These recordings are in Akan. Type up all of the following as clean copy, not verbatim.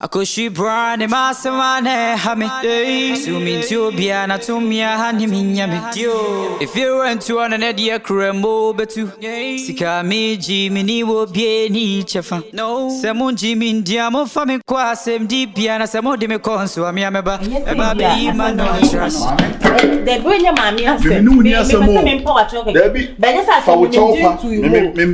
Akoshi brand masamane hame Sumi tubia na tumia hani minyame If you run to an edia krembo betu Sika miji mini wo bie ni chefa Semu jimi ndiamo fami kwa semdi bia na semu di me konsu ami ameba Eba be ima no trust Debi wenye mami ase Mimi asemo mpo wa choke Debi Benya sa fa wo chopa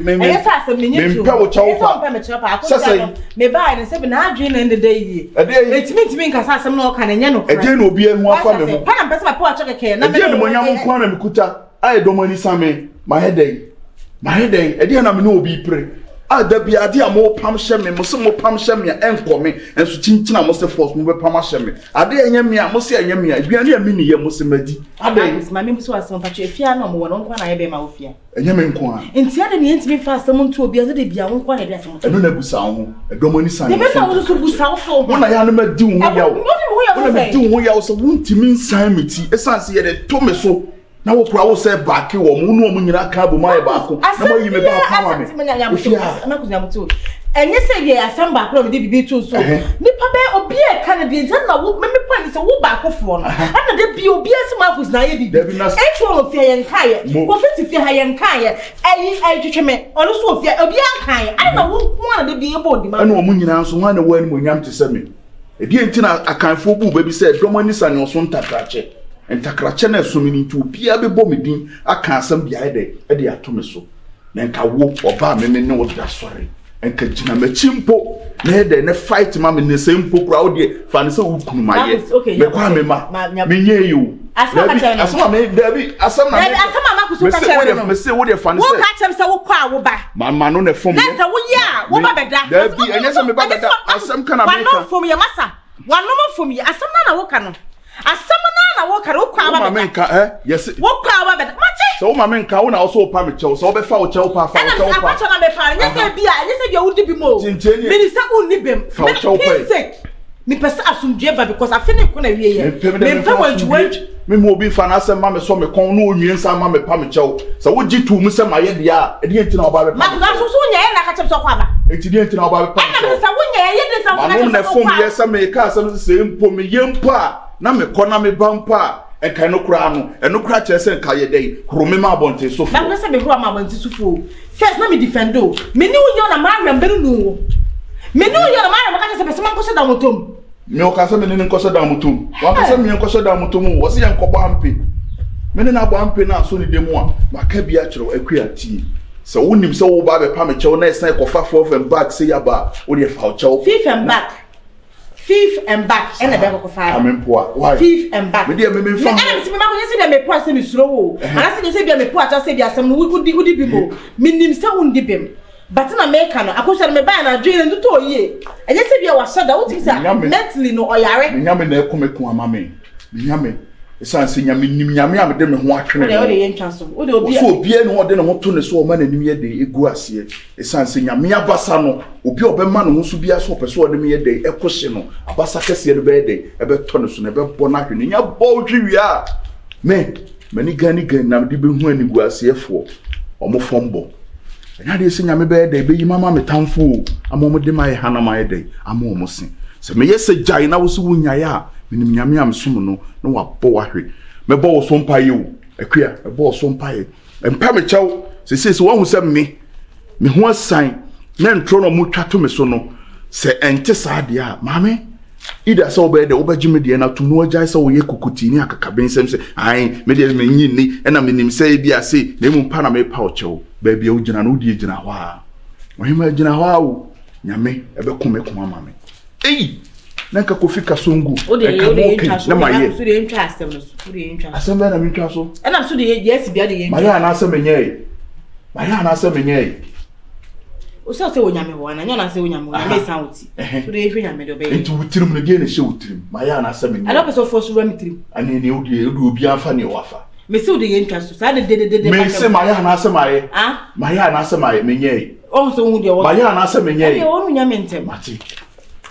Benya sa se minyi tu Mpa wo chopa Mpa me chopa Ako me ba ni se bi na adwin na ndede yi Etimi nkasa asem na oka na nya no Eje na obi enu afa me ho Pa na mpese mpo wa choke ke na me Eje na monyam nko na mekuta ai domani same my headache ede na me no obi pre da bia ade a mo pam hye me mo se mo pam hye me enko me enso chinchina mo se force mo be pam hye me ade enya me a mo se enya me a bia na me ni ye mo se madi ade ma me buso asem pa che fia na mo wono nko na ye be ma wo fia enya me nko a enti ade ne enti me fa asem nto obi ade de bia nko na de asem eno na busa ho edomani san de be na wo so busa wo so wona ya no ma di wo ya wo wona ma di wo ya wo so wontimi nsan meti esanse ye de to me so na wo kura wo se baaki wo mu no mu nyina ka bo mai baako na mo yi me ba pa ma me amakunya mutu enye se ye asem baako me de bibi tu so nipa be obi e ka na de ntan na wo me point se wo baako fo no ana de bi obi ase makus na ye bibi etu wo fie ye nka ye wo fiti fie ha ye nka ye ai twetwe me ono so fie obi anka ye ana na wo nko na de bi e bo di ma ana wo mu nyina so ho na wo ani mo nyam te se me e di entina akanfo bu ba bi se domani sane oso ntakrache entakrache na esomini nti obia bebo medin aka asam bia de atome so na nka wo oba me ne wo da sori enka gina machimpo na de ne fight ma me ne sempo kura wo de fa ne se wo kunu maye me kwa me ma me nye yo asama me dabi asama ma kuso ka chere no me se wo de fa ne se wo ka chere se wo kwa wo ba ma no ne fom na se wo ya wo ba beda dabi enye se me ba beda asam kana me ka wa no fom ye masa wa no fom ye asam na wo ka no asam na wo kare wo kwa ba ma menka yes wo kwa ba beda mache so wo ma menka wo na wo so pa me chew so wo be fa wo chew pa fa wo chew pa na me pa nyese bia wo di bi mo mini sa unni bem fa wo chew pa mi pesa asumdue ba because afene ko na wie ye me pa wanju me mo bi fa na asem ma me so me kon no onwie nsa ma me pa me chew so wo gi tu mu se ma ye dia e di entina oba be pa ma so so nya ye na ka chem so kwa ba e ti di entina oba be pa na sa wo nya ye de sa fa na na fom ye se me ka asem se mpo me ye mpo a na me ko na me ba mpo a e kan no kura no e no kura che se nka ye dai hurumi ma bonte so fo na se me huru ma bonte so fo first na me defendo me ni wo yo na ma rambere nu me ni wo yo na ma rambere ka se pese man ko se da motom me o ka se me ni nko se da motom wa ka se me nko se da motom wo se ye nko ba ampe me ni na ba ampe na so ni demu a maka bia kire akua ti so wonim se wo ba be pa me chew na esan ko fa for and back say ya ba wo de fa chew fifth and back and the back of fire why fifth and back me dey me fa me ma ko yesi be me po ase me suro wo ana se yesi be me po ata se bia asem no wudi bibo minim se wundi bem but na me ka no akoso me ba na dwen ndu to ye enye se bia wa shada wuti sa mentally no oyare nyame na ekomeku ama me nyame esan se nyame nim nyame am de me ho atwene o de ye ntwa so o de obi so obi no o de ne ho to ne so o ma na nim ye de egu ase esan se nyame abasa no obi obema no so bia so pese o de me ye de ekohye no abasa kese no be de ebe to ne so ne be bo na hwene nya bo hwi a me mani gani na de be hu ani gu ase efo o mo fombo nya de se nyame be de be yi mama me tamfo ama mo de mai hana mai de ama o mo se se me ye se jai na wo so wunya ya minim nyame am som no na wa bo wa hwe me bo so mpaye wo akua me bo so mpaye empa me chew se wo hu se me ho asan na ntro no mu twa to me so no se ente sa de a mame ida se obe de obagime de na tum no agya se wo ye kukuti ni akakaben sem se ai me de me nyi ni na me nim se bia se na mu mpa na me pa o chew ba bia wo gina no di gina ho a wo hima gina ho a wo nyame ebe kome kuma mame nanka kofi kasongu na maye so de ntwa asem no so de ntwa asem na me ntwa so na so de yes bia de ye maria na asem nyei o so se wonyame ho na nya na se wonyame ho me san wuti so de hwe nyame do be enti wutirim no de na hye wutirim maria na asem nyei ala peso fo so wamitirim ani ne odi obi afa ne wafa me se de ye ntwa so sa de me se maria na asem aye maria na asem aye me nyei o so hu de wo maria na asem nyei e wo nyame ntem mati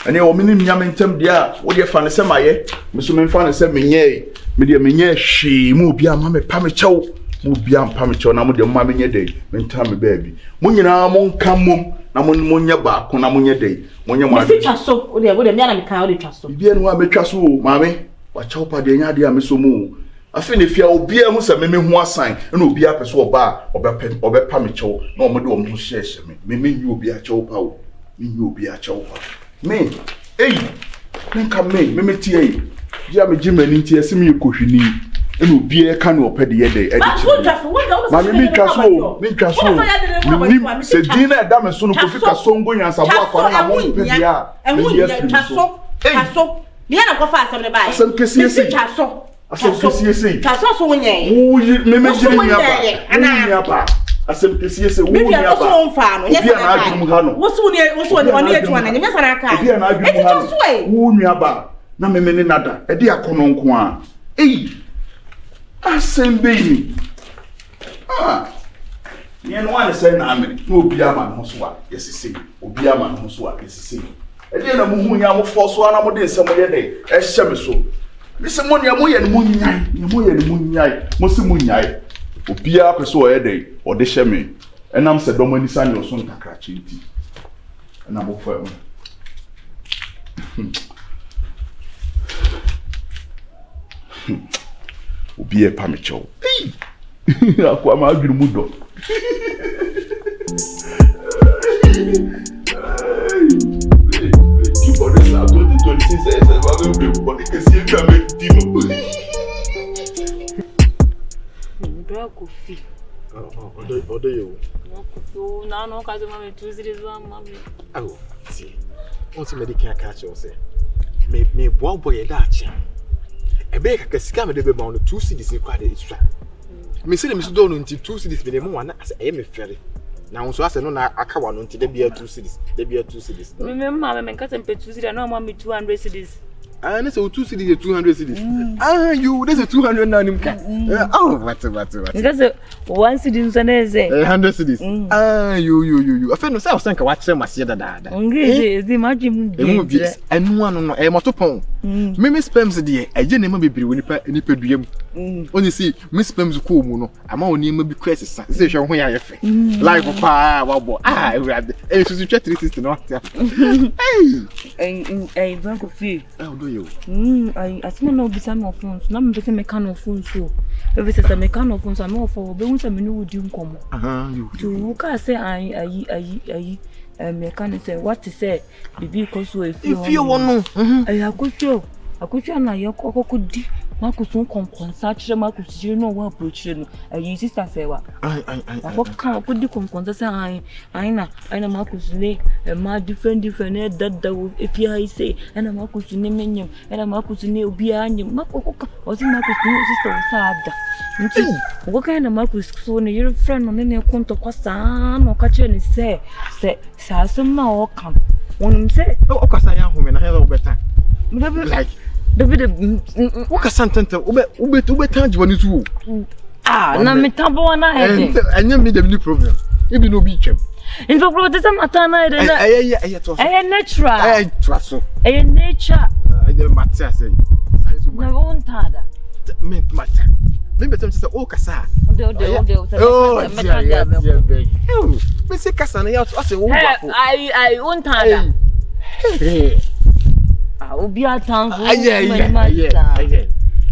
ene o minim nyame ntem dia wo de fa ne se maye me so me fa ne se me nyei me de me nyei hwe mu obi ama me pa me chew mo bia mpa me cho na mo de mma me nye dey menta me baabi mo nyina mo nka mom na mo nye ba ko na mo nye dey mo nye ma me twa so o de me na me kan o de twa so bia no a me twa so maame wa chaw pa de nya de a me so mu afi ne fia obi a hu se me hu asan na obi a pese oba obepa me cho na o mo de o mo share me nyi obi a chaw pa o me nyi obi a chaw pa me me nka me tie ya me jimani tie se me kohwini na obi e ka na opede ye dey edichi ma me twa so se dina da me so no kofi ka songo nyansa bo akwara na mo pe dia twa so me na ko fa asem ne bai asem kesi twa so twa so wonye me jiri nya ba asem kesi ese wo nya ba wo fa no nyesa na adwum ha no wo so ne etu ana nyesa na aka obi na adwum ha no wo nya ba na me ne nada e de akono nko a asem beyi ye no ane say na amene no obi ama no so a yesese obi ama no so a yesese e de na mu hu nya mo fo so ana mo de nsem ye dey e hye me so listen mo ne mo ye no mo nyai mo se mo nyai obi a peso o ye dey o de hye me enam se do mo ni sane o so nkakra chinti na mo fa mo obi e pa me chow akwa ma adwiri mu do ki body sa 2026 ese wa go body ke si ka me dino ndo ko fi odo yo no ko fi na no ka zo ma me tuzire zo ma me awo ti won ti medical catch you say me boy e da ache ebe ka sika me de be ba on 2 cedis ni kwa de extra me say me so do no nti 2 cedis me de mo wana ase e me fere na won so ase no na aka wa no nti de bia 2 cedis me mama me nka tempe 2 cedis na mo me 200 cedis and say 2 cedis 200 cedis you there's a 200 na nim ka what because 1 cedis so na say 100 cedis you afa no say o sanka wa kire masie dada ngezi ezi majim de enu anu no e motopon me spams de eje na ma bebiri woni pa nipa duam oni si me spams ko mu no ama oni ma bi kwese sa se hwe ho ya yefe live pa wa bo ewrade e so 360 no hey bank of fee do you asma no bisa me ofun so na me pese me kan ofun so e be se me kan ofun so me ofo be hu se me no wudi nkomo you ka say ayi me kan say what say bibi ko so if you wonu akutwa na ye kokodi makusun konkonsa kire makusire no wa approach no ayi sister say wa kan okodi konkonsa say aina makusune ma different that if you say ana makusune menyem ana makusune obi anyem makokoka osi makusune sister sa ada nti okoka na makusune your friend no ne konto kwasa no ka kire ni say asem na o kan wonum say o kwasa ya home na he lo beta like David what sentence ube tangible ni tu na me tambo na head anya me dem ni problem e bi no bi twem in fact bro this matter na head natural so nature dey matter say size na won tada me matter me betem say o kasa me say kasa na ya say o wako I won tada obi atanfo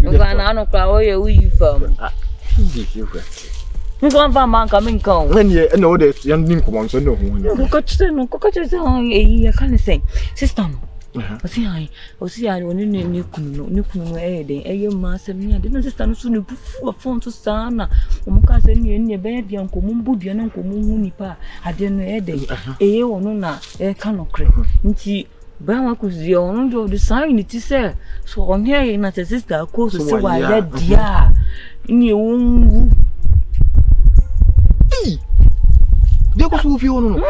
Oga na no kwa oye wi fam nko fa man ka min kan when ye na o de yan nin ko mon so no hu ko kachire say ya kan say sister no osi ai oni ne kunu no de eye ma asem ni ade no sister no so ne bufu phone to sana o mo ka say ni be bia nko mo mbu bia na nko mo hu nipa ade no de eye wono na e ka no kre nti Bama kuzi on do the sign it say so on here na the sister ko so say wa ya dia ni won dia ko so fi on no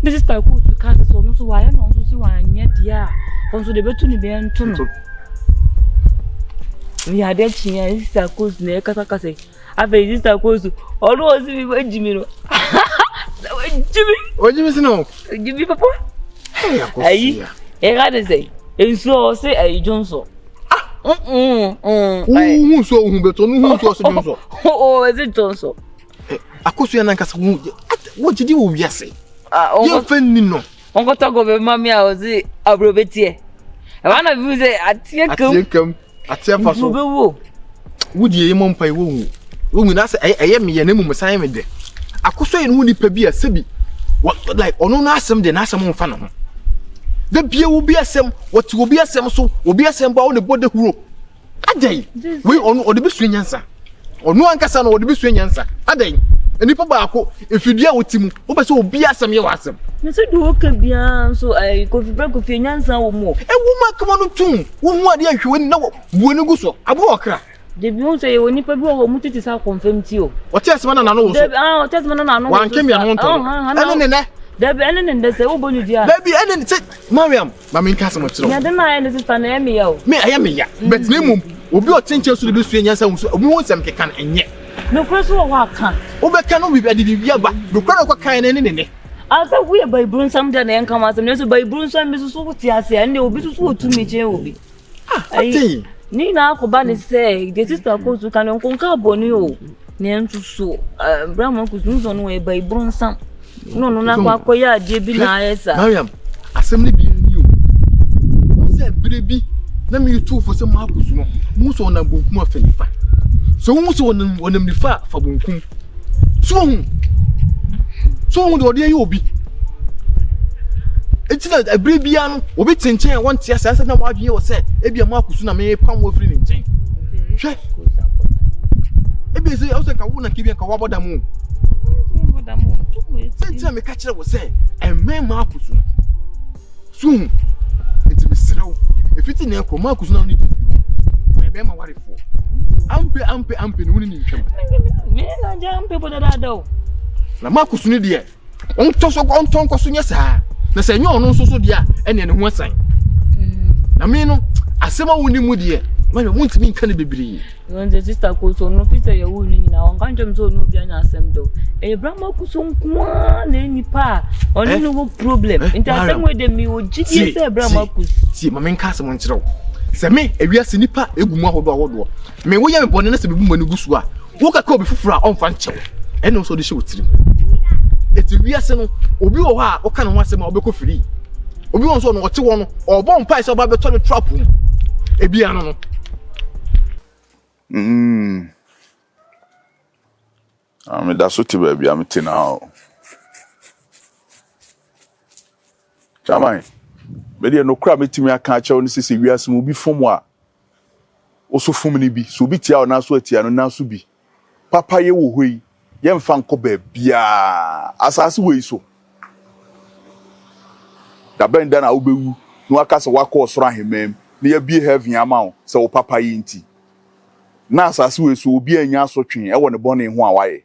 the sister ko so ka so no so wa ya no so wa nya dia on so de betu ni be nto no we had a chinya sister ko na kata ka say abe sister ko so olu o si bi jimi no jimi sino jimi papa ayi e ga de say enso o se ayi Johnson Who so who better who so Oh, is it also? Akosu ya nankasa what did you say? You offend no. Uncle talk of mammy, I was a brobetie. I want to say, I come at Tiafaso. Would ye mum pay woo? Woman, I am me a name of Simon there. Akosu and Woody Pebia Sebi. What like or no Nasam de Nasam Fanum? The beer will be a sem, what will be a sem so will be a sem bound the body who. A day, we on or the between answer. Or no Ancasan or the between answer. A day. And if if you deal with him, what will be a some you ask him? Mr. Duke bien, so I could break with finance or more. A woman come on to one more dear, you wouldn't know when you go so. I walk. The Beyond say when you probably want it is how confirmed to you. What else man I know? Oh, test man I know. One came here on to. There be any and there's a whole bunch of dear. There be any Mariam, Mammy Castle. I don't know, and this is an Emmy. Me, I am here, but Nemo will be attention to the between us and won't some can and yet. No person will walk. Over cannot be ready to be about the crowd of kind and in it. I thought we are by Brunsum then and come as a nurse by Brunsum, Mrs. Sotia, and they will be so to me, Jerry. I Nina Kobani say, the sister goes to Canon Conca Bonio, name to so, Brahma was lose on way by Brunsum. No, Quakoya, JB, Mariam, assembly being you. What's that, baby? Let me two for some Marcus, most on a book more fenifa. So, who's on them the fat for Bunkum? So, what do you be? It's not a baby, or bits in chain once, yes, as I know what you said. Maybe a Marcus may come with in chain. Maybe I was like I wouldn't give you a Kawabada moon. Tell me, catcher was say, and man Marcus soon. It's a slow. If it's in there, Marcus now need to be. My Bama, what for? Ampe, winning in him. I jump people that I do. Na Marcus need there. On toss of on tongue, Cosunia, sir. The senor no so dear, and then one sign. Na me no, asema woni mu de. Man won't mean can be believe. When the sister goes on no Peter you winning now, can't jump so no be an assemble. A Brahma kusum kwan any pa or no problem. In the same way, them you GT say Brahma kus. See, my main castle wants to. Say me, a real sniper, a good more. Me, we have born to be woman who goes what. Walk a copy for on Fancho. And also the show trim. It's a real son, or be or can want some or free. Or be on what you want, or bomb pies about the toilet trap room. A piano. That's what baby I'm eating now. Jamai, but you no crab eating me a catch on this we are some be from what? Also from me be so be tia na so tia no na so bi. Papa ye wo hoi, ye mfa nko ba bia. Asase we so. Da ben da na wo bewu, no aka se wakọ osoro ahemem, na ye bi heaven ama wo, se wo papa ye nti. Na asase we so obi anya asotwen e wo ne bone ho awaye.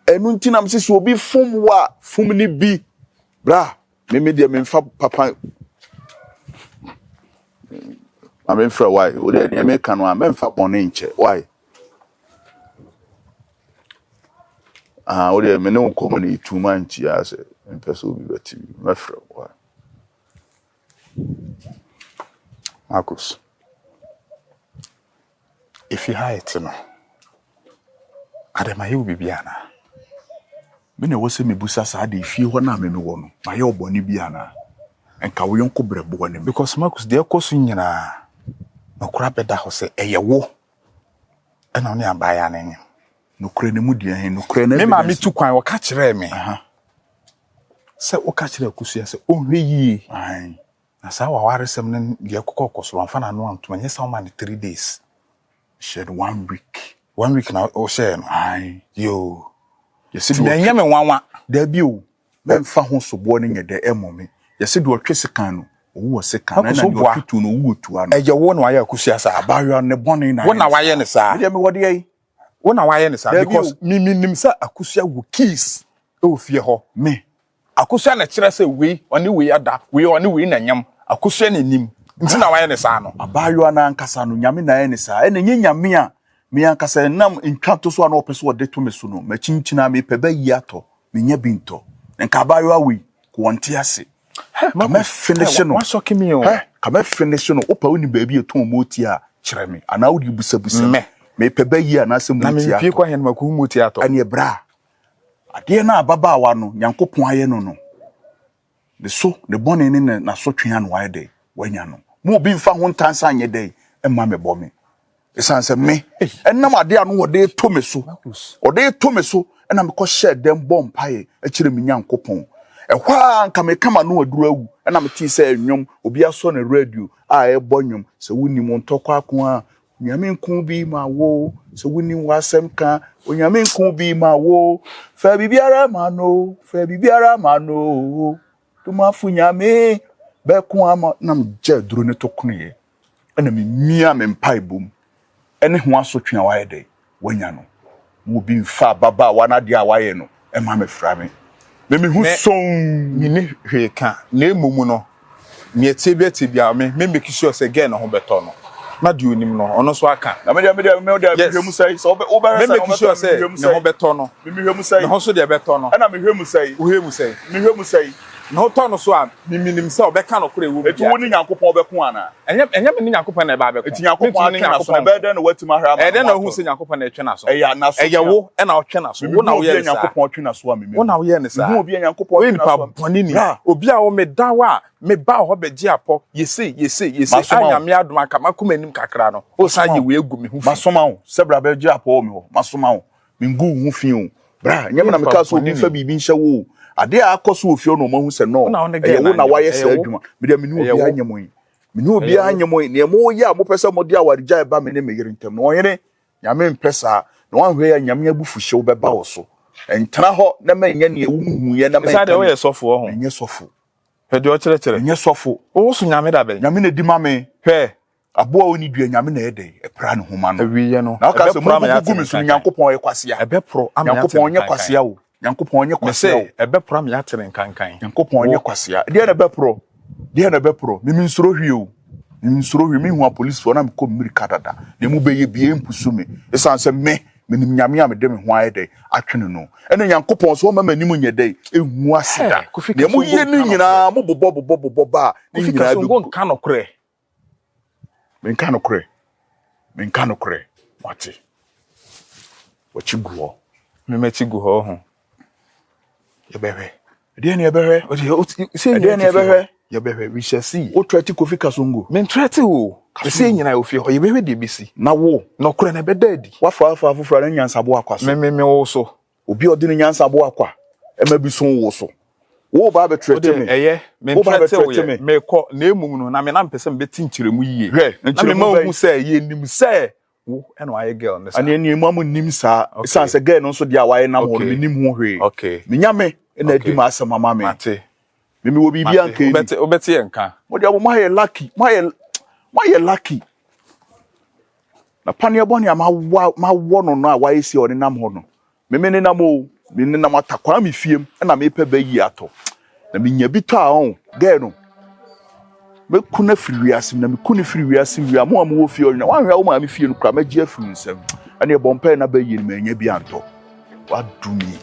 Enu nti na mse so obi fom wa fom ni bi. Bra, me dia me mfa papa. I'm for why? Would the American one memfa bone nche? Why? Would the meno community 2 months as a person be better. My friend, why? Marcus, if you hide it, no, Adama, you will be Biana. When I was me busa sadi, if you want me one, my old bonny Biana, and Kawion Cobre Bonnie, because Marcus, dear cousin, no crap at that house, a war, and only a bayaning. No crane mudia, no crane, me too quite or catch me. Say, or catch the cusia, say, only ye. Aye. As our warriors, some dear cocos, one fan and one to my yes, how many 3 days. Shed 1 week. 1 week now, oh, share. Aye, yo. You see, the young one, there be you. Men found so boarding at the moment. You said, do a Trisicano. Who was second, and so what to know who to one. You won why I could see as a barrier on the bonnet. When I am, sir. What do you? When I am, sir, because me, sir, Akusia will kiss. Oh, fear her, me. Akusia, let's say, we only we are that we only win and yam. Akusia in him. It's now I am a barrier and Cassano, Yamina, and sir, and Yamia. Me and Cassa nam in Cantos one opus what de to me suno, me chinchina me pebe yato, me binto, and Cabayo we, Quantiasi. Me finish no. What's shocking me? kama finish no opa woni baabi eton moti a kyerɛ me ana wodi busabusa me peba yi ana se moti a na me pie kwa hen maku moti ato ane bra ade na ababaawa no Nyankopɔn aye no de so de bɔne ne na so twea no waye de wanya no mo obi mfa ho ntansa anye de emma me bɔ me esan se me enam ade anu wode to me so na me kɔ hyɛ dem bɔ mpae akyire me Nyankopɔn ehwa anka me kama no aduru awu na me ti sɛ enwom obi aso na radio a ɛbɔ nwom sɛ wuni mo ntɔkɔ ako a nyame nko bi ma wo sɛ wuni wasɛm ka onyame nko bi ma wo fa bibiara ma no tuma fu nyame be ko ama na me gya duru ne to kono ye na me mia me mpae bom ene ho asotwe a waye de wanya no mo bi mfa baba wa na de a waye no e ma me fra me hu son ni hwe ka na emumu no me tebia me make sure say get na ho beto no na di onim no ono so aka na me hwe mu sai so oba me make sure say na ho beto no me hwe mu sai na ho so de beto no na me hwe mu sai me hwe mu sai na ho to no so a minim say obeka no kore wo etu woni Nyankopɔn obeko ana enya me Nyankopɔn na ba beko eti Nyankopɔn atwe na so be den na watuma hra ma den na hu se Nyankopɔn na atwe na so eya na so eya wo na otwe na so wo na wo ye Nyankopɔn atwe na so a me wo na wo ye ne sa hu obi Nyankopɔn atwe na so boni ni obi a wo me dawa me ba ho be gi apɔ yesi anya me adoma ka makoma nim kakra no o san ye we egu me hu masoma wo se bra be gi apɔ me ho masoma wo me ngu hu fi wo bra nyam na me ka so obi fa bibi nhye wo ade a akoso ofio no mahu se no wo na waye se adwuma me de me ni obi anyemo ne mo ye a mo pese mo de awarija ba me ne me yire ntem no oyene nyame mpesa no wanhwe ya nyame abufu hye wo beba wo so entena ho na ma nya ne ewuhu ye na ma esa de wo ye sofo ho nye sofo he de o kire nye sofo wo so nyame da be nyame na di ma me hwe aboa oni dua nyame na ede epra ne homa no awiye no na ka se mo gugu mi so Nyankopɔn ye kwasea ebe pro am Nyankopɔn ye kwasea wo Nyankopɔn nye kwasea wo ebe pro am ya tere nkankan Nyankopɔn nye kwasea de na be pro mimi nsoro hwie o mimi nsoro hwie mi hu a police for na me ko mirika dada na mu be ye bie mpusu me esan se me menim nyame a me de me ho ayede atwene no ene Nyankopɔn so ma manim nye dai ehu aseda na mu ye ni nyina mo bobo ba ni nyina bi ko nka no kore me nka no kore wate wachiguo me machigu ho yebehwe de na yebehwe yebehwe we shall see o trati Kofi Kasongo me trati wo se nyina ofie ho yebehwe de bisi na wo no kore na bedadi wafa afufra na nyansabo akwaso me wo so obi odi ni nyansabo akwa ema bi so wo so wo ba be trati me eye me trati wo ye me ko na emum no na me na mpese me beti nkyeremu yie na me ma hu se ye nim se wo eno aye girl ne sa ani eni emu nim sa sanse girl no so dia waye nam ho me nim ho hwe me nyame na adi ma asema mama mate me wo bibia nka obeti enka mo dia wo ma ye lucky na pane boni ma wo no no a waye si oni nam ho no me ne nam o me ne nam atakwa me fiem na me pe ba yi ato na me nya bi to a on girl no me kuna firi wiase na me kuna firi wiase wi amo am wo fie onyina wan hwa wo ma me fie no kra ma gia firi nsam ane e bompa na ba yi ni ma nya bi anto wa dumi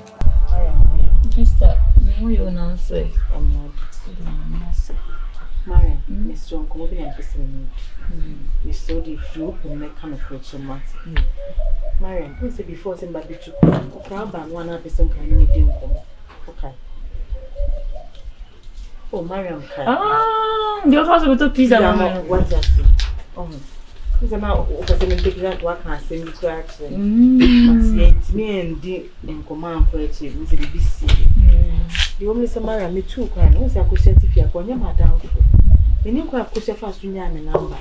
Mister, you na say Mariam, Mr. Uncle, be interested. We saw the flow and make kind of question mark. Mariam, who said before saying baby to crowd ban 100% can you do okay. Oh, Mariam, the hospital pizza. What's that? Oh, because I'm out over the big that work has seen crack. But yet, me and the command for it was a BBC. The only Samara me too crying. Once I could set if you are going, madam. When you could say fast to me number.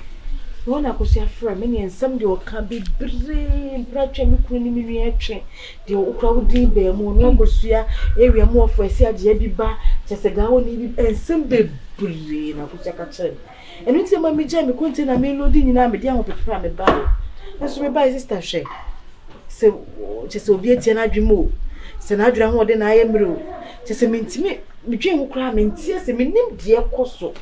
One I could say a friend, many and some do can be brave, bright and couldn't me train. The old crowd did be a more no see area more for a CRG bar, just a gown and some be brave. I could say a child. And it's a mammy jam, couldn't a melody in a medium of the pram and bar. That's my by sister shake. So just obey and I dream. Senadra more than I am rude. Just a minute, me dream will cry and tears and me name dear Cosso.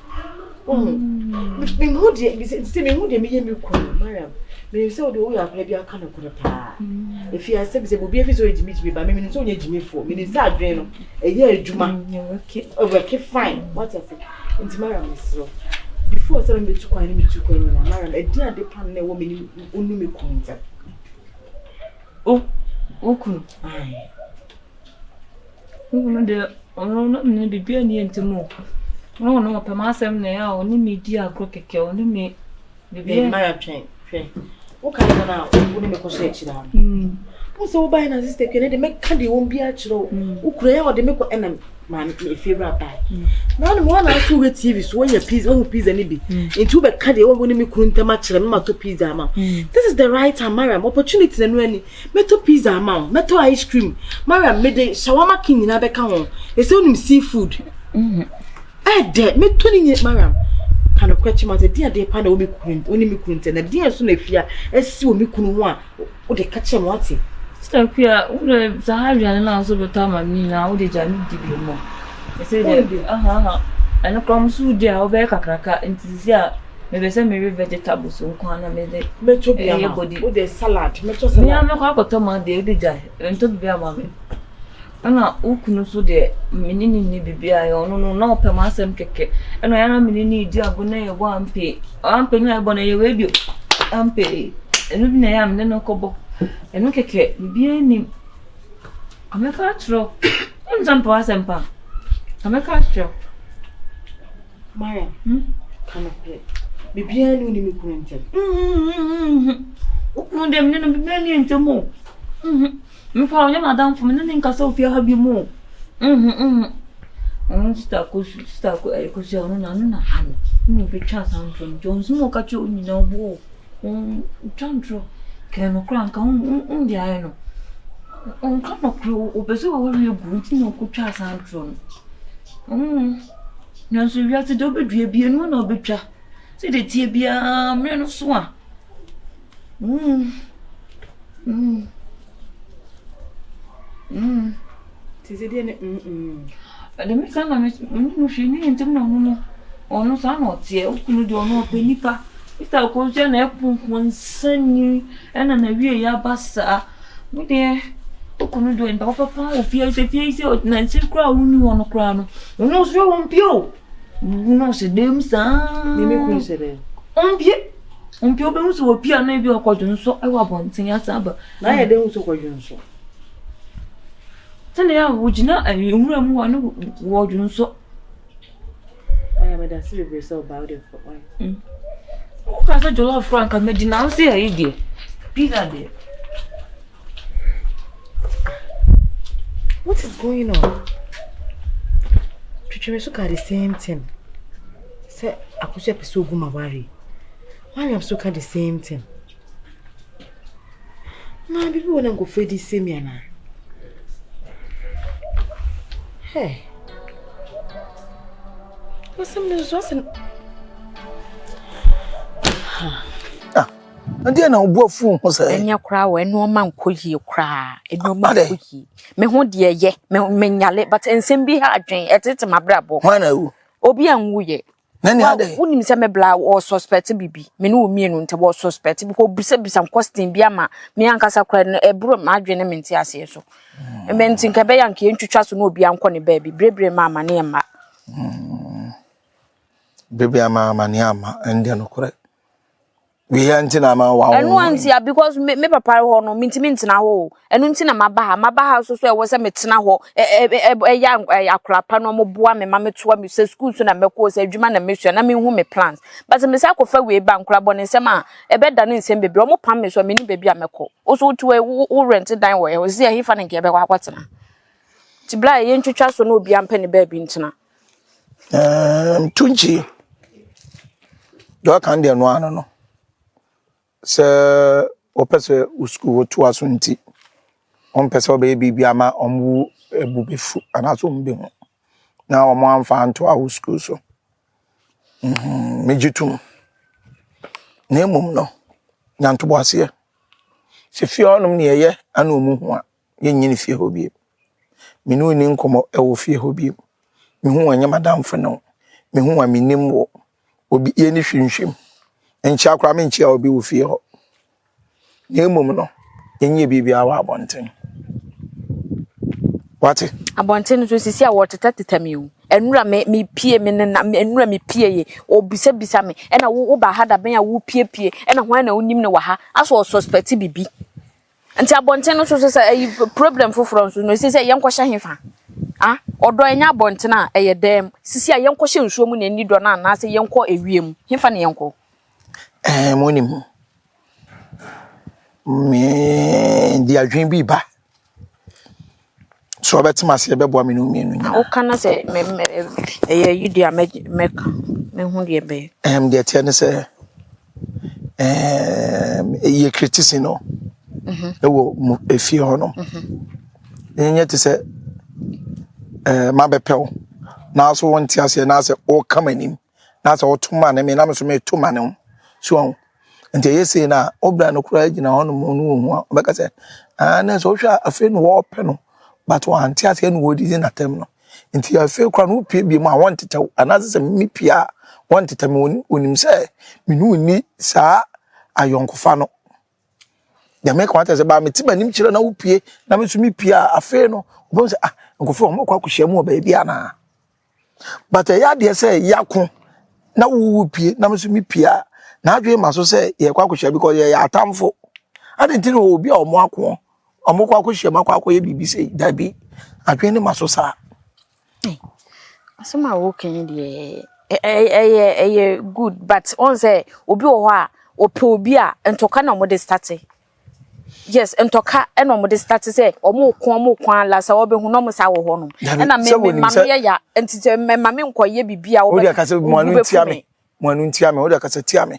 Which being who dear, it's me who they may be called, Mariam. May you say the way I maybe I can't go to if you are said, it will be a visual to meet me by me, it's only Jimmy for me, it's not drain a year, Juma. Okay, fine. What I say? It's Mariam is so. before say me to kwan na Mariam e dia de pan na wo me onu me kunta Ukunu. ai Ukunu de ono ne bibia ni ntemo. No pe ma asem na ya oni me di agro keke oni me bibia Mariam twen wo kan na wo me ko se chira wo se wo bai na sister kene de me ka de won bia chiro ukura ya wo de me ko enam man me favorite bai na no na so we TV so when pizza ni bi into be ka de wo ni me kurunta ma chira me ma to pizza ma this is the right time Mariam opportunity na no ani me to pizza ma me to ice cream Mariam me de shawarma king na be ka ho e se onim seafood de me to ni Mariam kana kwachi ma dia de pa na wo me kurunta na dia so na fia esi wo me kunu ho a wo de ka che mo ati Stakia, ule Zaharia na so betama ni na ule jani dibi mo. Ese de ana kom su dia obe kakraka entizia me be se me vegetables nko na me de me to bia ma wo de salad me to salad me am ko akoto ma de de jai ento bia ma me ana ukunu so de menini ni bibia yo no na ope ma asem keke eno ya na menini di agona ye bo ampe na ebo na ye we bio ampe eno bi na ya me no kobo eno keke bibia ni ameka tro nzampa asempa ameka tro Mariam kana pre bibia ni me kurunta ukunu de me no bibia ni entemo me fa onya madam fu me no nka so fi ha bi mo sta ko ko se ono na ano ni be chance am from Jones mo ka cho ni na bo chantro ke no kran ka ndi ayo no ka no kro o be so wa wi gu ti no ko twa santro na so wi ati do be dua bi no na obetwa se de tie bia me no so a Tizi dia ni de me sana me no shini entem na no ono sa no tie okunu de ono pe nipa ita ko je na ekunkun sanyi ena na wie ya basa me de okunu de nda papa o fie se na nsi kra unu ono kra no ono so won pio no se dem sa ni me kun se de on pio be muso o pia na bi okojo nso e wa bonten ya saba na ye de nso kojo nso tene ya wujina umura mu wa no wojo nso aya me da se be so about it for why o ka se jollof frank me di na se ayi die pizza de what is going on Chichime so ka the same thing say akusu episode ogu mawari Mariam so ka the same thing na bibi wona go fe di same yana hey what's some Andi na obuafu ho sai enya kra we no ma nkoyie kra eno ma nkoyie me ho de ye me nyale but ensem bi ha adwen etete mabrabo hwana wu obi anwuye nani ade unim se me bla o suspect bibi me no mienu nte bo suspect bi ko bisa question bi ama me ankasa kra no ebro ma adwen me nti ase so me nti nka be yanka entwitwa so no obi anko ne ba bi brebre ma ama ne ma bebe ama ne ama ende no kore we yanti na ma wa enu anti because me papa ho no mintimi ntina ho enu nti na mabaha so e wo se metena ho ya akrapa no mo boa me ma metoa me se school so na meko se adwuma na mesua na me hu me plans but me se akofa we ba nkra bone nsem a ebeda no nsem bebre mo pam me so me ni bebi ameko wo so tu wo rent dan wo e se ahifa ne nke be kwa kwatena ti bla ye ntwitwa so no obi ampe ne ba bi ntina tunchi do kan de no ano no se opese usku to aso nti on pese obe bibi ama omu ebubefu anaso mbe ho na omo amfa anto a usku so mejitum na emum no nyanto boase se fie onum ne ye ana omu ho a ye nyini fie ho bie minu ni nkomo e wo fie ho bie me hu anya madam fo no me hu wa minim wo obi ye ni hwinhwim enchi akra me nchi a obi wo fie ho na emum no yenye bibia awa abonten wate abonten so sisi a water tatetamiu enura me pie me na enura me pie ye obisa bisa me e na wo ba ha da ben a wo pie e na hwan na onim ne wa ha aso suspect bibi nti abonten no so say problem foforo so no say yenkwohye hefa ah odo enya abonten a eye dem sisi a yenkwohye nsuo mu na ni do na na say yenkwo ewiem hefa ne yenkwo monim me di adwen bi ba so betima se bebo me no mienu nya o kana say you dia meka me hu de be de tie ne say ye criticism no ewo efie ho no enye te say ma bepew na so won ti ase na say o kamanim na say o tuma na me na me so me tuma ne so nti yesi na obra no kura gina ho no hu a obeka say na so hwa afi no wo pe no but one ti ase no wo di na tem no nti afi kura no pie bi ma won tetew anaze say mi pia won tetem onim say me nu ni sa ayonkofa no ya make want say ba me ti banim kire na wo pie na me so mi pia afi no obo say nkofo mo kwa kuhia mu ba bia na but ya de say yakon na wo pie na me so mi pia na adwe maso say ye kwa kuhia because ye atamfo adenti no obi a omo akon omo kwa kuhia makwa akwa ye bibi say dabi adwe ne maso sa asema wo kan de good but on say obi wo ho a ope obi a entoka na mo de start yes entoka e no mo de start say omo kwan la sa wo be hu no mo sa wo ho no e na me mame ya entite me mame nkoye bibia wo be o de ka say mo anu ntia me o de ka say tia me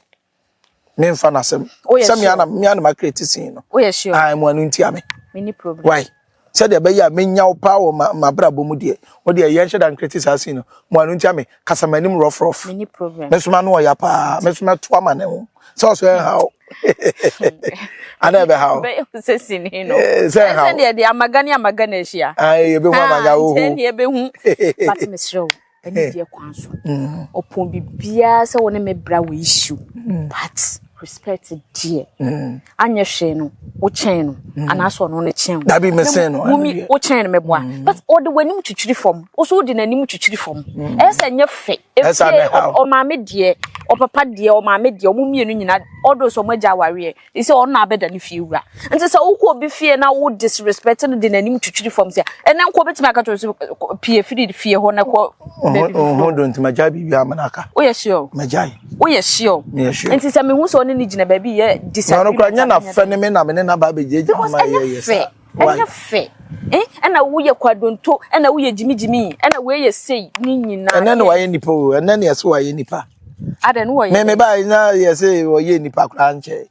me mfa na sem me ana ma create sin no o ye sure ai mo anu ntia me any problem why said the be ya menya wo pa wo ma brabo mu de wo de ye nhye dan create sin no mo anu ntia me kasamanim rough any problem me suma no ya pa me suma to ama ne ho so how Anabe how be say sin no say how de amagana ehia ai be hu amaga wo ten ye be hu but me show any dia kwanso opon bibia se woni me bra we issue but respect dear anya hwe no wo chen no anaso no ne chen da bi me sen no wumi wo chen me boa but all the wanim twitwiri fom wo so di nanim twitwiri fom ese nya fe efie o ma me de o papa de o ma me de o mumie no nyina odo so magya ware ise o na abeda ne fie wura nti se wo ko obi fie na wo disrespect no di nanim twitwiri fom se enen ko betima ka to so pie fie ho na ko ho don't magya bibia amanaka o ye sure magya o ye sure nti se me hu so ni gina baby ye disagree no ko anya na fa ne me na me na ba be jeje ma ye fe enya fe ena wo ye kwadonto ena wo ye jimijimi ena wo ye sei ni nyina ena no wa ye nipa o ena ne so wa ye nipa ada no wo ye me ba na ye sei wo ye nipa kra nche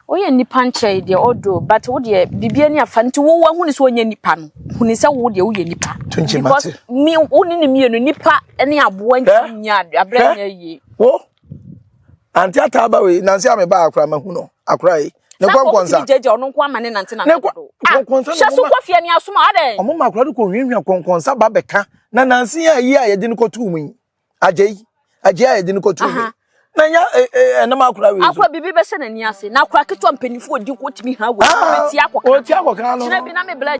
o ye nipa nche de odo but wo de bibia ni afa nti wo hu ni so onya nipa no hu ni se wo de wo ye nipa because me wo ni mienu nipa ene aboa nya abra nya ye wo anti ataba we nansi ame ba akra ma hu no akra yi ne konkonsa jeje ono nko amane nante na konkonsa no shasu kofie ni asoma ade omo ma akra ko hwehwa konkonsa ba beka na nansi a yi a ye de ne kotu mu agye a ye de ne kotu mu na nya na ma akra we akra bibi be se na ni ase na akra keto mpanifo odi ko timi ha wo beti akwa o ti akwa kan no na bi na me bla